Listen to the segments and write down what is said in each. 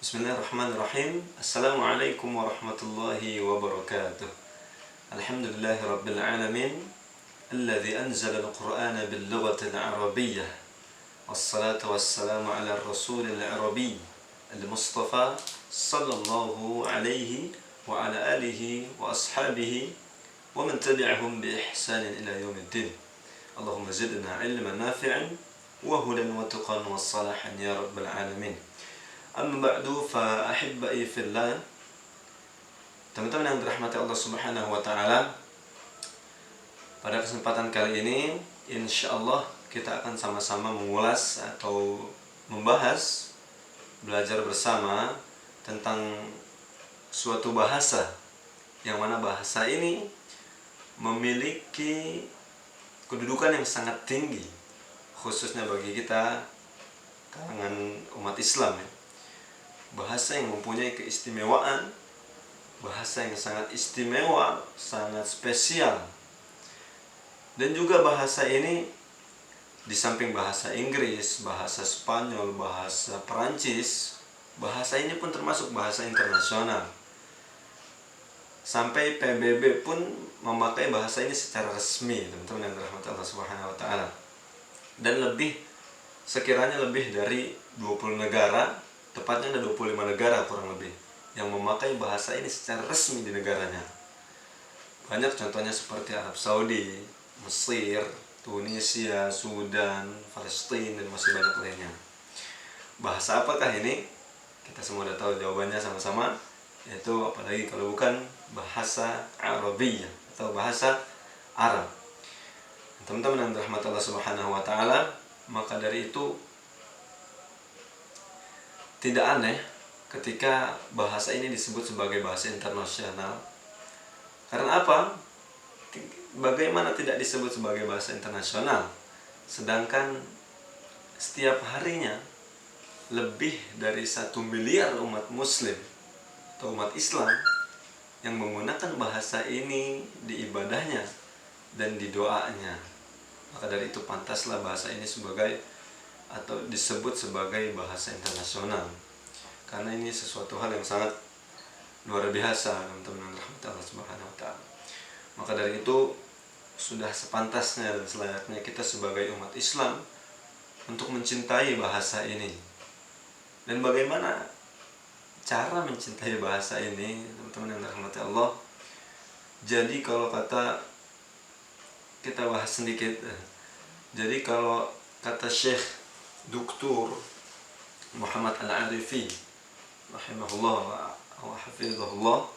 Bismillahirrahmanirrahim. Assalamualaikum warahmatullahi wabarakatuh. Alhamdulillahi rabbil alamin, alladzi anzala al-Qur'ana bil lughatil arabiyyah. Wassalatu wassalamu ala rasulil arabiy al-Mustafa sallallahu alaihi wa ala alihi wa ashabihi wa man tabi'ahum bi ihsanin ila yaumiddin. Allahumma zidna ilman nafi'an wa hudan wa tuqan wa salahan ya rabbal alamin. Amma ba'du, fa ahibbai fillah. Teman-teman yang dirahmati Allah Subhanahu wa taala, pada kesempatan kali ini insyaallah kita akan sama-sama mengulas atau membahas, belajar bersama tentang suatu bahasa yang mana bahasa ini memiliki kedudukan yang sangat tinggi, khususnya bagi kita kalangan umat Islam ya. Bahasa yang mempunyai keistimewaan, bahasa yang sangat istimewa, sangat spesial. Dan juga bahasa ini di samping bahasa Inggris, bahasa Spanyol, bahasa Perancis, bahasa ini pun termasuk bahasa internasional. Sampai PBB pun memakai bahasa ini secara resmi, teman-teman yang dirahmati Allah Subhanahu wa taala. Dan sekiranya lebih dari 20 negara, tepatnya ada 25 negara kurang lebih yang memakai bahasa ini secara resmi di negaranya. Banyak contohnya seperti Arab Saudi, Mesir, Tunisia, Sudan, Palestina, dan masih banyak lainnya. Bahasa apakah ini? Kita semua sudah tahu jawabannya sama-sama, yaitu apalagi kalau bukan bahasa Arabiyyah atau bahasa Arab. Teman-teman yang dirahmati Allah Subhanahu wa taala, maka dari itu tidak aneh ketika bahasa ini disebut sebagai bahasa internasional. Karena apa? Bagaimana tidak disebut sebagai bahasa internasional? Sedangkan setiap harinya lebih dari 1 miliar umat muslim atau umat Islam yang menggunakan bahasa ini di ibadahnya dan di doanya. Maka dari itu pantaslah bahasa ini atau disebut sebagai bahasa internasional, karena ini sesuatu hal yang sangat luar biasa, teman-teman rahmat Allah Subhanahu wa taala. Maka dari itu sudah sepantasnya dan selayaknya kita sebagai umat Islam untuk mencintai bahasa ini. Dan bagaimana cara mencintai bahasa ini, teman-teman yang dirahmati Allah? Jadi kalau kita bahas sedikit. Jadi kalau kata Syekh Dr. Muhammad Al-Arifi rahimahullah wa hafizahullah,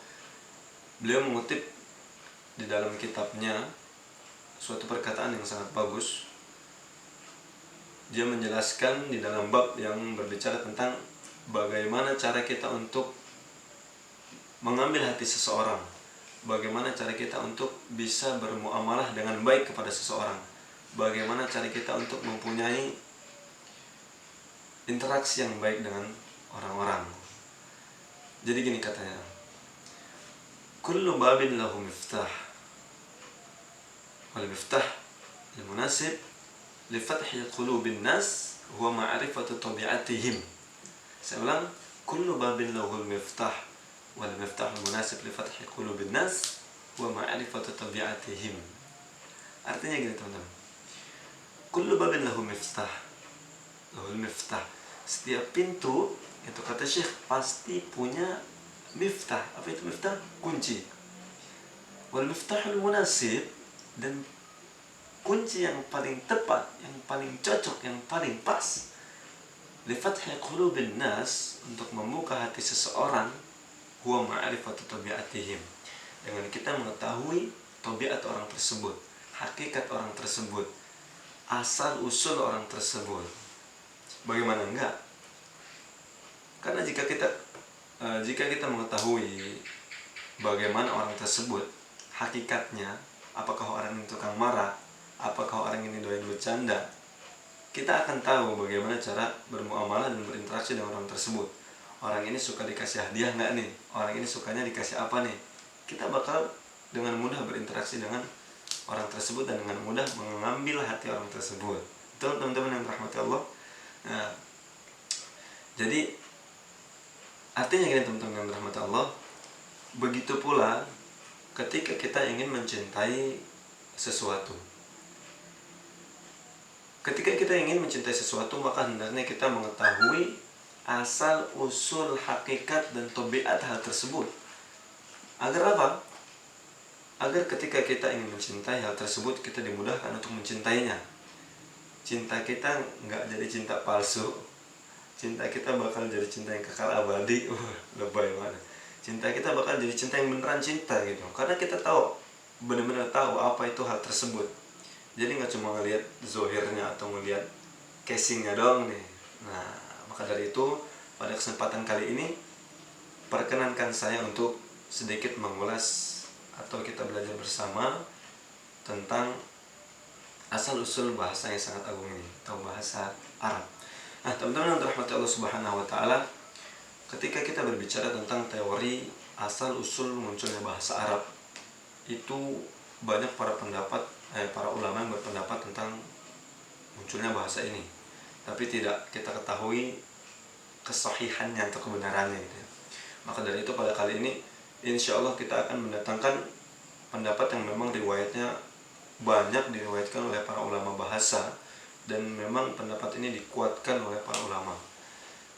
beliau mengutip di dalam kitabnya suatu perkataan yang sangat bagus. Dia menjelaskan di dalam bab yang berbicara tentang bagaimana cara kita untuk mengambil hati seseorang, bagaimana cara kita untuk bisa bermuamalah dengan baik kepada seseorang, bagaimana cara kita untuk mempunyai interaksi yang baik dengan orang-orang. Jadi gini katanya, kullu babin lahu miftah, wal miftah al-munasib li fathi qulubin nas huwa ma'rifatu tabi'atihim. Saya ulang, kullu babin lahu miftah wal miftah al-munasib li fathi qulubin nas huwa ma'rifatu tabi'atihim. Artinya gini teman-teman, kullu babin lahu miftah, lahul miftah, setiap pintu, itu kata Syekh, pasti punya miftah. Apa itu miftah? Kunci. Wal miftahul munasib, dan kunci yang paling tepat, yang paling cocok, yang paling pas li fathi qulubin nas, untuk membuka hati seseorang, huwa ma'rifatu tabi'atihim, dengan kita mengetahui tabiat orang tersebut, hakikat orang tersebut, asal usul orang tersebut. Bagaimana enggak? Karena jika kita mengetahui bagaimana orang tersebut, hakikatnya, apakah orang ini tukang marah, apakah orang ini doyan bercanda, kita akan tahu bagaimana cara bermuamalah dan berinteraksi dengan orang tersebut. Orang ini suka dikasih hadiah enggak nih? Orang ini sukanya dikasih apa nih? Kita bakal dengan mudah berinteraksi dengan orang tersebut dan dengan mudah mengambil hati orang tersebut. Betul teman-teman yang dirahmati Allah. Nah, jadi Artinya gini teman-teman yang dirahmati Allah, begitu pula ketika kita ingin mencintai sesuatu. Ketika kita ingin mencintai sesuatu, maka hendaknya kita mengetahui asal usul hakikat dan tabiat hal tersebut. Agar apa? Agar ketika kita ingin mencintai hal tersebut, kita dimudahkan untuk mencintainya. Cinta kita nggak jadi cinta palsu. Cinta kita bakal jadi cinta yang kekal abadi. Lebay banget. Cinta kita bakal jadi cinta yang beneran cinta gitu. Karena kita tahu, benar-benar tahu apa itu hal tersebut. Jadi nggak cuma ngelihat zohirnya atau ngelihat casingnya doang nih. Nah, maka dari itu pada kesempatan kali ini perkenankan saya untuk sedikit mengulas atau kita belajar bersama tentang asal-usul bahasa yang sangat agung ini atau bahasa Arab. Nah, teman-teman yang dirahmati Allah Subhanahu wa taala, ketika kita berbicara tentang teori asal-usul munculnya bahasa Arab, itu banyak para ulama yang berpendapat tentang munculnya bahasa ini, tapi tidak kita ketahui kesahihannya atau kebenarannya gitu. Maka dari itu pada kali ini insya Allah kita akan mendatangkan pendapat yang memang riwayatnya banyak diriwayatkan oleh para ulama bahasa, dan memang pendapat ini dikuatkan oleh para ulama.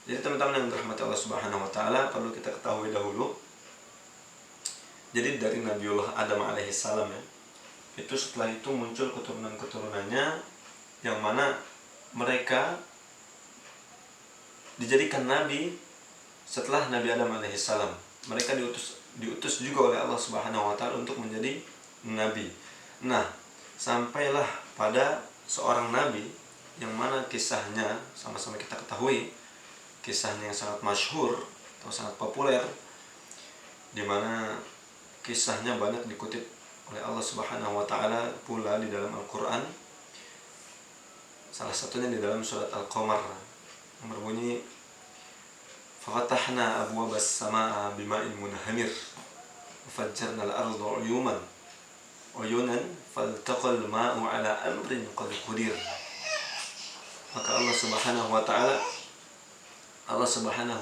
Jadi teman-teman yang dirahmati Allah Subhanahu wa taala, perlu kita ketahui dahulu. Jadi dari Nabiullah Adam alaihissalam ya, itu setelah itu muncul keturunan-keturunannya yang mana mereka dijadikan nabi setelah Nabi Adam alaihissalam. Mereka diutus juga oleh Allah Subhanahu wa taala untuk menjadi nabi. Nah, sampailah pada seorang nabi yang mana kisahnya sama-sama kita ketahui, kisahnya yang sangat masyhur atau sangat populer, di mana kisahnya banyak dikutip oleh Allah Subhanahu wa taala pula di dalam Al-Qur'an. Salah satunya di dalam surat Al-Qamar yang berbunyi, "Fafatahna abwabas samaa'a bima'in munhamir, wafajjarna al-arda 'uyunan faltaqal ma'u 'ala amrin qad qadir." Maka Allah Subhanahu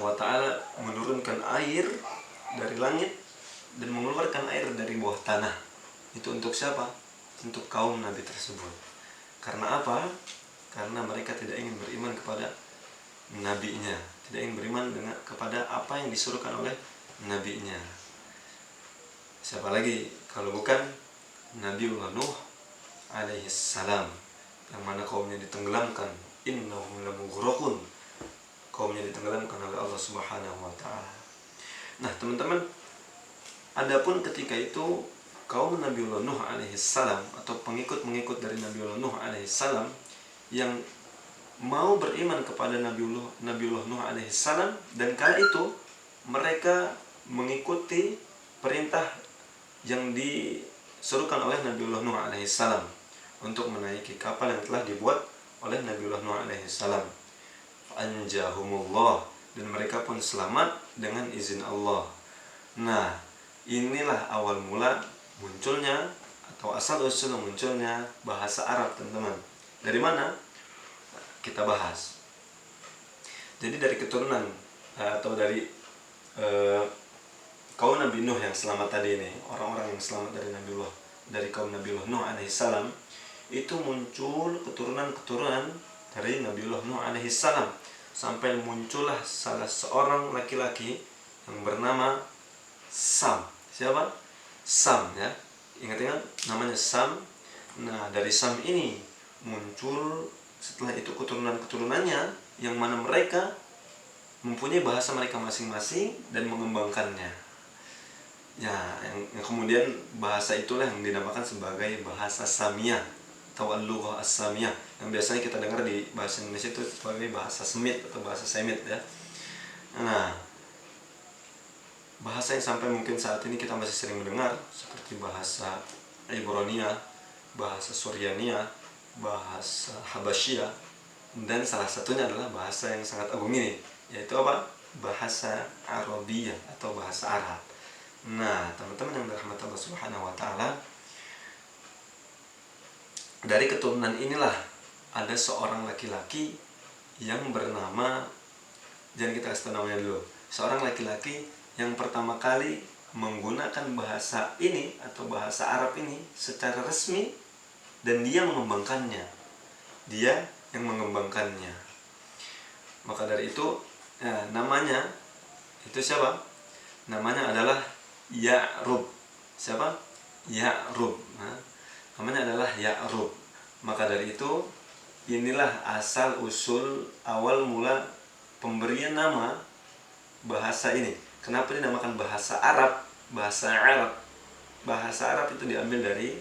wa taala menurunkan air dari langit dan mengeluarkan air dari bawah tanah. Itu untuk siapa? Untuk kaum nabi tersebut. Karena apa? Karena mereka tidak ingin beriman kepada nabinya, tidak ingin beriman kepada apa yang disuruhkan oleh nabinya. Siapa lagi kalau bukan Nabiullah Nuh alaihissalam, yang mana kaumnya ditenggelamkan. Innahum lamughraqun, kaumnya ditenggelamkan oleh Allah Subhanahu wa taala. Nah, teman-teman, adapun ketika itu kaum Nabiullah Nuh alaihissalam atau pengikut-pengikut dari Nabiullah Nuh alaihissalam yang mau beriman kepada Nabiullah Nuh alaihissalam, dan kala itu mereka mengikuti perintah yang disuruhkan oleh Nabiullah Nuh alaihissalam untuk menaiki kapal yang telah dibuat oleh Nabiullah Nuh alaihissalam. Anjahumullah, dan mereka pun selamat dengan izin Allah. Nah, inilah awal mula munculnya atau asal usul munculnya bahasa Arab, teman-teman. Dari mana? Kita bahas. Jadi dari keturunan atau dari kaum Nabi Nuh yang selamat tadi ini, orang-orang yang selamat dari kaum Nabiullah Nuh alaihissalam, itu muncul keturunan-keturunan dari Nabiullah Nuh alaihissalam, sampai muncullah salah seorang laki-laki yang bernama Sam. Siapa? Sam ya. Ingat-ingat namanya Sam. Nah, dari Sam ini muncul setelah itu keturunan-keturunannya yang mana mereka mempunyai bahasa mereka masing-masing dan mengembangkannya. Ya, yang kemudian bahasa itulah yang dinamakan sebagai bahasa Samiyah atau al-lughah as-Samiyah, yang biasanya kita dengar di bahasa Indonesia itu sebagai bahasa Semit atau bahasa Semit ya. Nah, bahasa yang sampai mungkin saat ini kita masih sering mendengar seperti bahasa Ibrania, bahasa Suryania, bahasa Habasyia, dan salah satunya adalah bahasa yang sangat agung ini, yaitu apa? Bahasa Arabiyah atau bahasa Arab. Nah, teman-teman yang dirahmati Allah Subhanahu wa taala, dari keturunan inilah ada seorang laki-laki yang bernama jangan kita kasih tahu namanya dulu. Seorang laki-laki yang pertama kali menggunakan bahasa ini atau bahasa Arab ini secara resmi, dan dia mengembangkannya. Dia yang mengembangkannya. Maka dari itu namanya itu siapa? Namanya adalah Ya'rub. Siapa? Ya'rub. Namanya adalah Ya'rub. Maka dari itu inilah asal usul awal mula pemberian nama bahasa ini. Kenapa dinamakan bahasa Arab? Bahasa Arab. Bahasa Arab itu diambil dari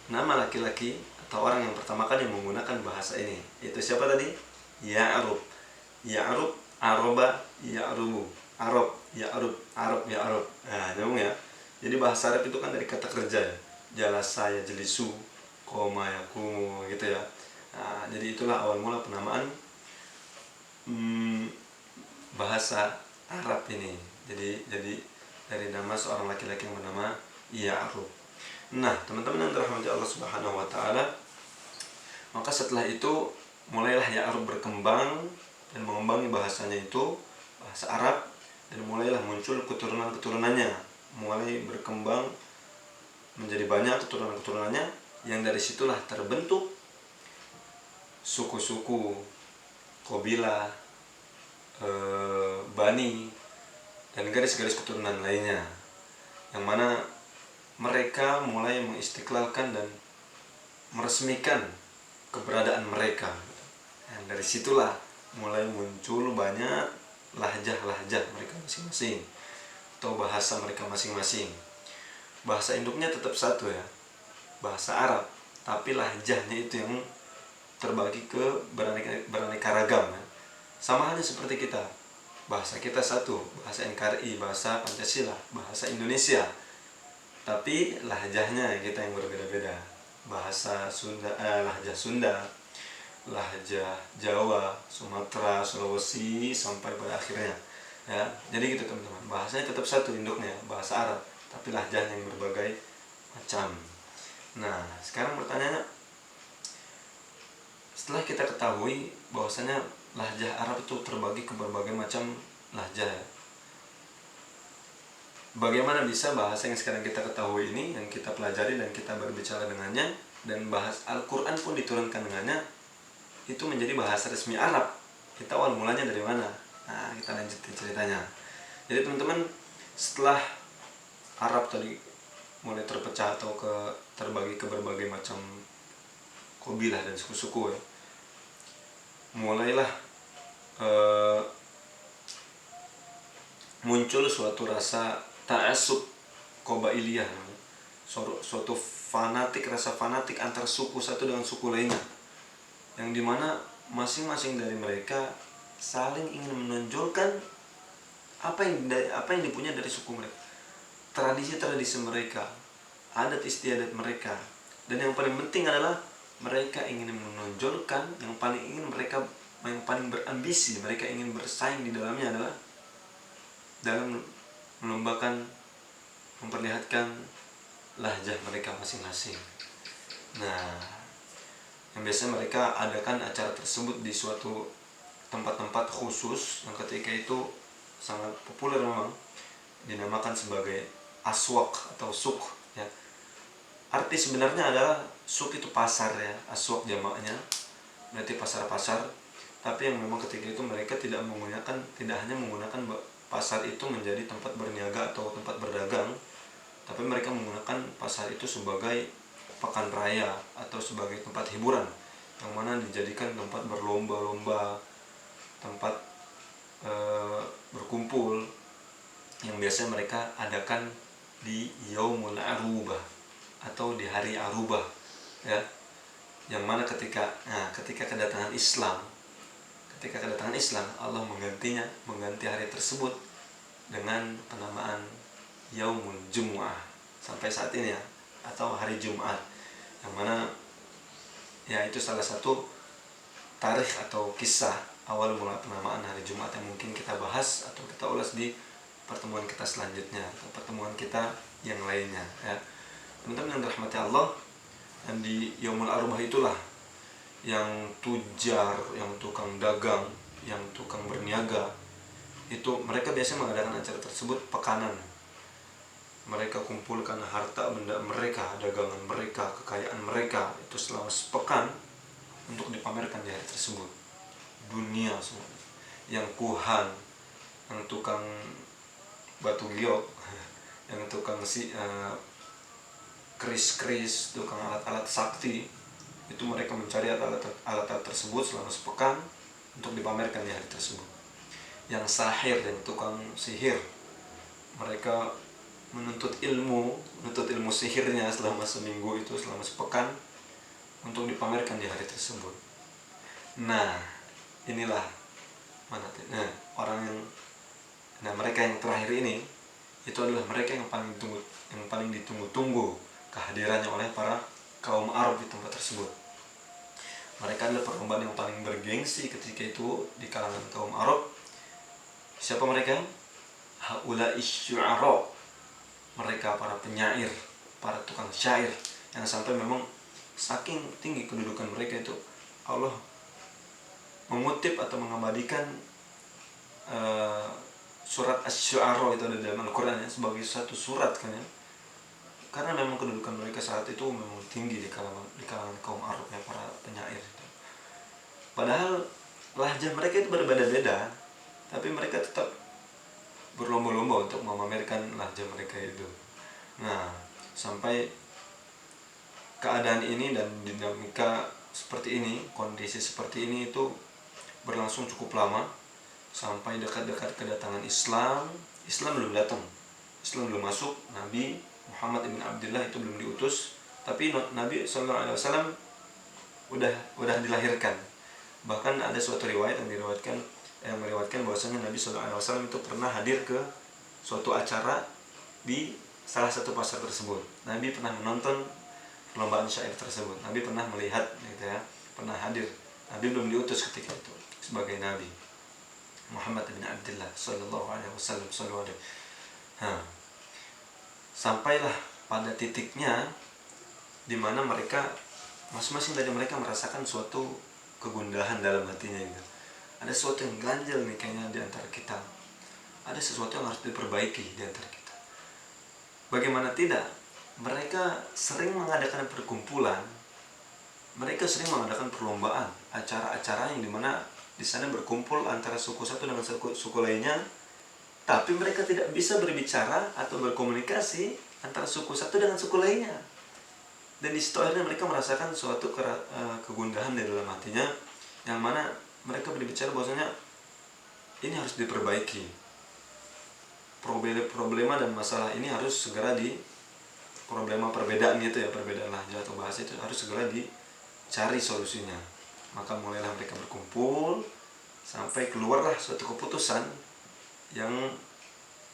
nama laki-laki atau orang yang pertama kali menggunakan bahasa ini. Itu siapa tadi? Ya'rub. Ya'rub, Aroba, Ya'rubu. Arab, Ya'rub, Arab, Ya'rub. Nah, nyambung ya. Jadi bahasa Arab itu kan dari kata kerja ya. Jalasa ya jelisu, koma ya kumu gitu ya. Nah, jadi itulah awal mula penamaan bahasa Arab ini. Jadi dari nama seorang laki-laki yang bernama Ya'rub. Nah, teman-teman yang dirahmati Allah Subhanahu wa taala, maka setelah itu mulailah Ya'rub berkembang dan mengembangi bahasanya itu, bahasa Arab, dan mulailah muncul keturunan-keturunannya, mulai berkembang menjadi banyak keturunan-keturunannya, yang dari situlah terbentuk suku-suku, kabilah, bani, dan garis-garis keturunan lainnya, yang mana mereka mulai mengistiqlalkan dan meresmikan keberadaan mereka. Dan dari situlah mulai muncul banyak lahjah-lahjah mereka masing-masing atau bahasa mereka masing-masing. Bahasa induknya tetap satu ya, bahasa Arab, tapi lahjahnya itu yang terbagi ke beraneka ragam ya. Sama halnya seperti kita, bahasa kita satu, bahasa NKRI, bahasa Pancasila, bahasa Indonesia, tapi lahjahnya kita yang berbeda-beda. Bahasa Sunda, lahjah Sunda, lahjah Jawa, Sumatera, Sulawesi, sampai pada akhirnya ya. Jadi gitu teman-teman, bahasanya tetap satu induknya, bahasa Arab, tapi lahjahnya yang berbagai macam. Nah, sekarang pertanyaannya, setelah kita ketahui bahwasanya lahjah Arab itu terbagi ke berbagai macam lahjah ya, bagaimana bisa bahasa yang sekarang kita ketahui ini, yang kita pelajari dan kita berbicara dengannya, dan bahas Al-Quran pun diturunkan dengannya, itu menjadi bahasa resmi Arab? Kita awal mulanya dari mana? Nah, kita lanjutin ceritanya. Jadi teman-teman, setelah Arab tadi mulai terpecah atau terbagi ke berbagai macam kabilah dan suku-suku ya, mulailah muncul suatu rasa ta'assub qabailiyah, suatu rasa fanatik antar suku satu dengan suku lainnya, yang dimana masing-masing dari mereka saling ingin menonjolkan apa yang dipunya dari suku mereka, tradisi-tradisi mereka, adat istiadat mereka, dan yang paling penting adalah mereka ingin menonjolkan, yang paling berambisi, mereka ingin bersaing di dalamnya adalah dalam melombakan memperlihatkan lahjah mereka masing-masing. Nah, yang biasanya mereka adakan acara tersebut di suatu tempat-tempat khusus yang ketika itu sangat populer memang, dinamakan sebagai aswak atau suk ya. Arti sebenarnya adalah suk itu pasar ya, aswak jamaknya berarti pasar-pasar, tapi yang memang ketika itu mereka tidak hanya menggunakan pasar itu menjadi tempat berniaga atau tempat berdagang, tapi mereka menggunakan pasar itu sebagai pekan raya atau sebagai tempat hiburan, yang mana dijadikan tempat berlomba-lomba, tempat berkumpul, yang biasanya mereka adakan di Yaumul Arubah atau di hari Arubah ya, yang mana ketika kedatangan Islam Allah mengganti hari tersebut dengan penamaan Yaumul Jumu'ah sampai saat ini ya, atau hari Jumat, yang mana ya itu salah satu tarikh atau kisah awal mula penamaan hari Jumat yang mungkin kita bahas atau kita ulas di pertemuan kita selanjutnya atau pertemuan kita yang lainnya ya. Teman-teman yang dirahmati Allah, dan di Yaumul Arubah itulah yang tujar, yang tukang dagang yang tukang berniaga, itu mereka biasanya mengadakan acara tersebut pekanan. Mereka kumpulkan harta benda mereka, dagangan mereka, kekayaan mereka itu selama sepekan untuk dipamerkan di hari tersebut. Dunia semua. Yang kuhan, yang tukang batu giok, yang tukang keris-keris, tukang alat-alat sakti, itu mereka mencari alat-alat tersebut selama sepekan untuk dipamerkan di hari tersebut. Yang sahir dan tukang sihir, mereka menuntut ilmu sihirnya selama seminggu itu, selama sepekan untuk dipamerkan di hari tersebut. Nah, inilah mereka yang terakhir ini itu adalah mereka yang paling ditunggu-tunggu kehadirannya oleh para kaum Arab di tempat tersebut. Mereka adalah perlombaan yang paling bergengsi ketika itu di kalangan kaum Arab. Siapa mereka? Haula'i syu'ara, mereka para penyair, para tukang syair, yang sampai memang saking tinggi kedudukan mereka itu Allah mengutip atau mengabadikan surat Asy-Syu'ara itu ada dalam Al-Quran ya, sebagai satu surat kan ya, karena memang kedudukan mereka saat itu memang tinggi di kalangan kaum Arab ya, para penyair itu. Padahal lahjah mereka itu berbeda-beda, tapi mereka tetap berlomba-lomba untuk memamerkan lahjah mereka itu. Nah, sampai keadaan ini dan dinamika seperti ini, kondisi seperti ini itu berlangsung cukup lama, sampai dekat-dekat kedatangan Islam. Islam belum datang, Islam belum masuk, Nabi Muhammad ibn Abdullah itu belum diutus, tapi Nabi SAW udah dilahirkan. Bahkan ada suatu riwayat yang meriwayatkan bahwasanya Nabi SAW itu pernah hadir ke suatu acara di salah satu pasar tersebut. Nabi pernah menonton perlombaan syair tersebut. Nabi pernah melihat gitu ya, pernah hadir. Nabi belum diutus ketika itu sebagai Nabi Muhammad bin Abdullah sallallahu alaihi wasallam. Sampailah pada titiknya di mana mereka masing-masing dari mereka merasakan suatu kegundahan dalam hatinya gitu. Ada sesuatu yang ganjil nih kayaknya di antara kita. Ada sesuatu yang harus diperbaiki di antara kita. Bagaimana tidak? Mereka sering mengadakan perkumpulan, mereka sering mengadakan perlombaan, acara-acara yang dimana di sana berkumpul antara suku satu dengan suku lainnya, tapi mereka tidak bisa berbicara atau berkomunikasi antara suku satu dengan suku lainnya. Dan di situ akhirnya mereka merasakan suatu kegundahan di dalam hatinya, yang mana mereka berbicara bahwasanya ini harus diperbaiki. Problema dan masalah ini harus segera problema perbedaan itu ya, perbedaan lahjah atau bahasa itu harus segera dicari solusinya. Maka mulailah mereka berkumpul sampai keluarlah suatu keputusan yang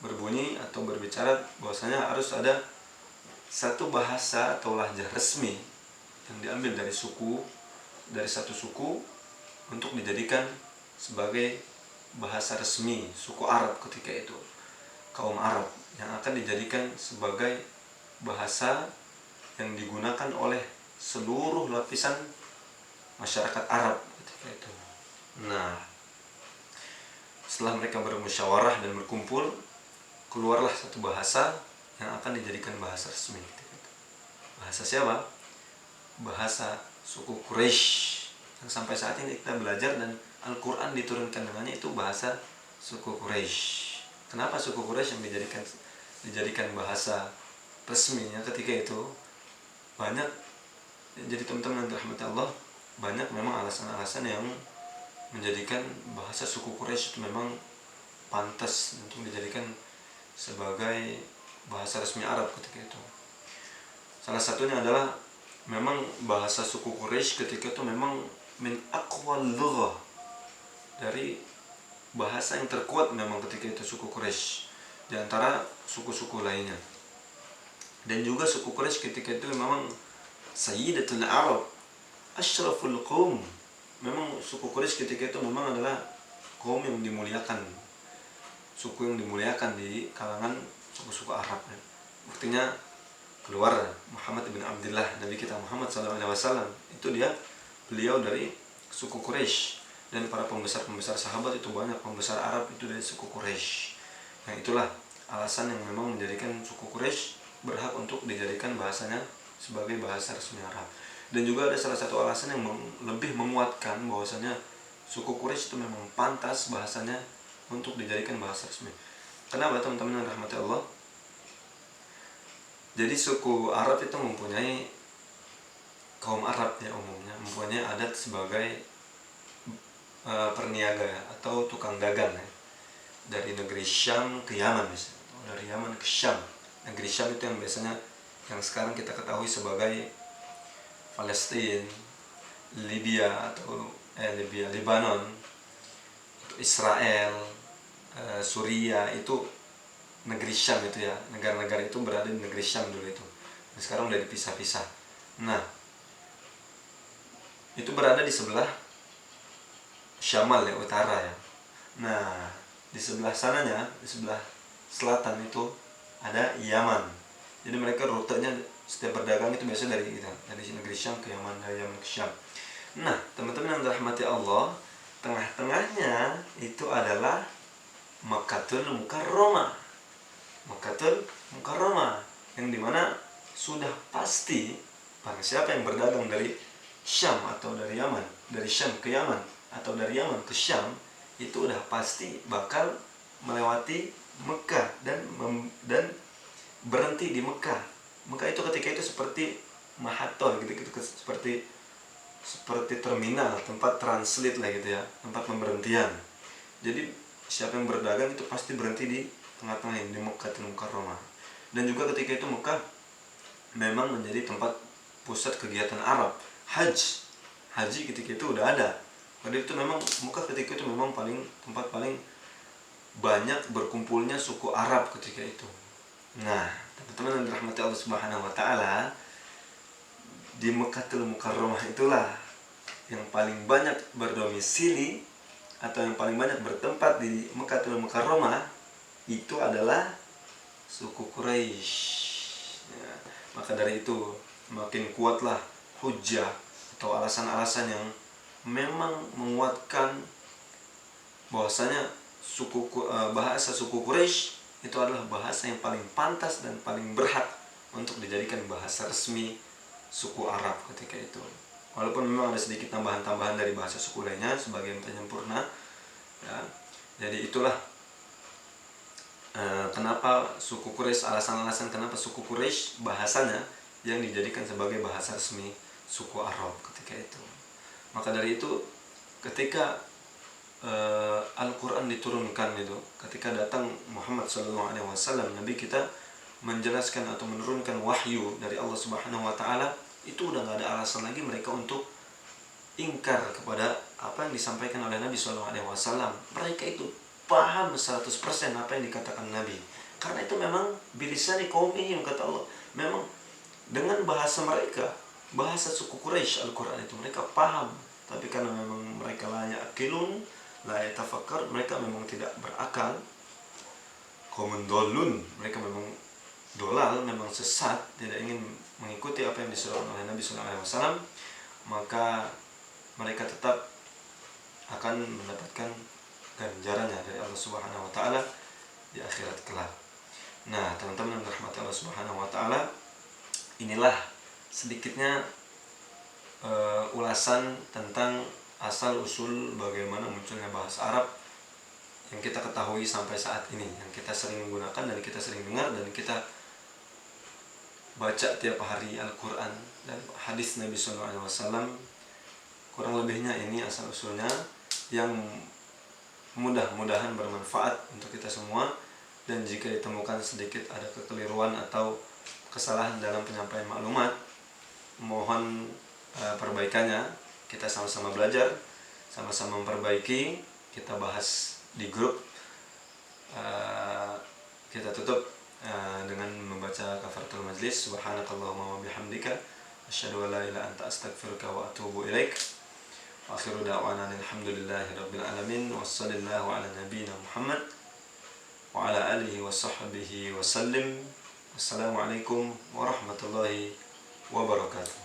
berbunyi atau berbicara bahwasanya harus ada satu bahasa atau lahjah resmi yang diambil dari satu suku untuk dijadikan sebagai bahasa resmi suku Arab ketika itu, kaum Arab, yang akan dijadikan sebagai bahasa yang digunakan oleh seluruh lapisan masyarakat Arab ketika itu. Nah, setelah mereka bermusyawarah dan berkumpul, keluarlah satu bahasa yang akan dijadikan bahasa resmi ketika itu. Bahasa siapa? Bahasa suku Quraisy, yang sampai saat ini kita belajar dan Al-Quran diturunkan dengannya, itu bahasa suku Quraisy. Kenapa suku Quraisy yang dijadikan bahasa resminya ketika itu? Banyak, jadi teman-teman yang dirahmati Allah, banyak memang alasan-alasan yang menjadikan bahasa suku Quraisy itu memang pantas untuk dijadikan sebagai bahasa resmi Arab ketika itu. Salah satunya adalah memang bahasa suku Quraisy ketika itu memang min aqwal lughah, dari bahasa yang terkuat memang ketika itu suku Quraisy di antara suku-suku lainnya. Dan juga suku Quraisy ketika itu memang sayyidatul Arab, asyraful qaum. Memang suku Quraisy ketika itu memang adalah kaum yang dimuliakan, suku yang dimuliakan di kalangan suku-suku Arab. Buktinya keluar Muhammad bin Abdullah, Nabi kita Muhammad SAW, itu beliau dari suku Quraisy. dan para pembesar-pembesar sahabat itu banyak pembesar Arab itu dari suku Quraisy. Yang itulah alasan yang memang menjadikan suku Quraisy berhak untuk dijadikan bahasanya sebagai bahasa resmi Arab. Dan juga ada salah satu alasan yang lebih menguatkan bahwasanya suku Quraisy itu memang pantas bahasanya untuk dijadikan bahasa resmi. Kenapa teman-teman yang rahmati Allah? Jadi suku Arab itu mempunyai, kaum Arab ya umumnya mempunyai adat sebagai perniaga ya, atau tukang dagang ya. Dari negeri Syam ke Yaman misalnya, atau dari Yaman ke Syam. Negeri Syam itu yang biasanya yang sekarang kita ketahui sebagai Palestina, Libya atau Lebanon, Israel, Suriah, itu negeri Syam itu ya. Negara-negara itu berada di negeri Syam dulu itu. Dan sekarang udah dipisah-pisah. Nah, itu berada di sebelah Syamal ya, utara ya. Nah, di sebelah sananya, di sebelah selatan itu ada Yaman. Jadi mereka rutenya setiap berdagang itu biasa dari negeri Syam ke Yaman, dari Yaman ke Syam. Nah, teman-teman yang dirahmati Allah, tengah-tengahnya itu adalah Makkatul Mukarramah. Makkatul Mukarramah, yang dimana sudah pasti barang siapa yang berdagang dari Syam atau dari Yaman, dari Syam ke Yaman atau dari Yaman ke Syam, itu udah pasti bakal melewati Mekah dan berhenti di Mekah. Mekah itu ketika itu seperti mahaton gitu, seperti terminal, tempat transit lah gitu ya, tempat pemberhentian. Jadi siapa yang berdagang itu pasti berhenti di tengah-tengah di Mekkatul Mukarramah. Dan juga ketika itu Mekah memang menjadi tempat pusat kegiatan Arab. Haji ketika itu udah ada. Pada itu memang Mekah ketika itu memang tempat paling banyak berkumpulnya suku Arab ketika itu. Nah, teman-teman yang dirahmati Allah Subhanahu wa taala, di Mekkatul Mukarramah itulah yang paling banyak berdomisili atau yang paling banyak bertempat di Mekkatul Mukarramah itu adalah suku Quraisy. Ya, maka dari itu makin kuatlah hujjah atau alasan-alasan yang memang menguatkan bahwasanya bahasa suku Quraisy itu adalah bahasa yang paling pantas dan paling berhak untuk dijadikan bahasa resmi suku Arab ketika itu. Walaupun memang ada sedikit tambahan-tambahan dari bahasa suku lainnya sebagai yang penyempurna ya. Jadi itulah kenapa suku Quraisy, alasan-alasan kenapa suku Quraisy bahasanya yang dijadikan sebagai bahasa resmi suku Arab ketika itu. Maka dari itu ketika Al-Quran diturunkan itu, ketika datang Muhammad SAW, Nabi kita menjelaskan atau menurunkan wahyu dari Allah Subhanahu wa taala, itu udah gak ada alasan lagi mereka untuk ingkar kepada apa yang disampaikan oleh Nabi SAW. Mereka itu paham 100% apa yang dikatakan Nabi, karena itu memang bilisani qaumihim, kata Allah, memang dengan bahasa mereka, bahasa suku Quraisy, Al-Quran itu mereka paham. Tapi karena memang mereka la ya'qilun, la yatafakkar, mereka memang tidak berakal, qaumun dhalun, mereka memang dolal, memang sesat, tidak ingin mengikuti apa yang disuruh oleh Nabi SAW, maka mereka tetap akan mendapatkan ganjarannya dari Allah Subhanahu wa taala di akhirat kelak. Nah, teman-teman yang dirahmati Allah Subhanahu wa taala, inilah sedikitnya ulasan tentang asal usul bagaimana munculnya bahasa Arab yang kita ketahui sampai saat ini, yang kita sering menggunakan dan kita sering dengar dan kita baca tiap hari Al-Quran dan hadis Nabi SAW. Kurang lebihnya ini asal usulnya yang mudah-mudahan bermanfaat untuk kita semua. Dan jika ditemukan sedikit ada kekeliruan atau kesalahan dalam penyampaian maklumat, mohon perbaikannya. Kita sama-sama belajar, sama-sama memperbaiki. Kita bahas di grup. Kita tutup dengan membaca kafaratul majlis. Subhanakallahumma wa bihamdika asyhadu an la ilaha illa anta astaghfiruka wa atubu ilaik. Wa akhiru da'wana alhamdulillahi rabbil alamin. Wassallallahu ala nabiyyina Muhammad wa ala alihi wa sahbihi wa sallim. Wassalamualaikum warahmatullahi wabarakatuh.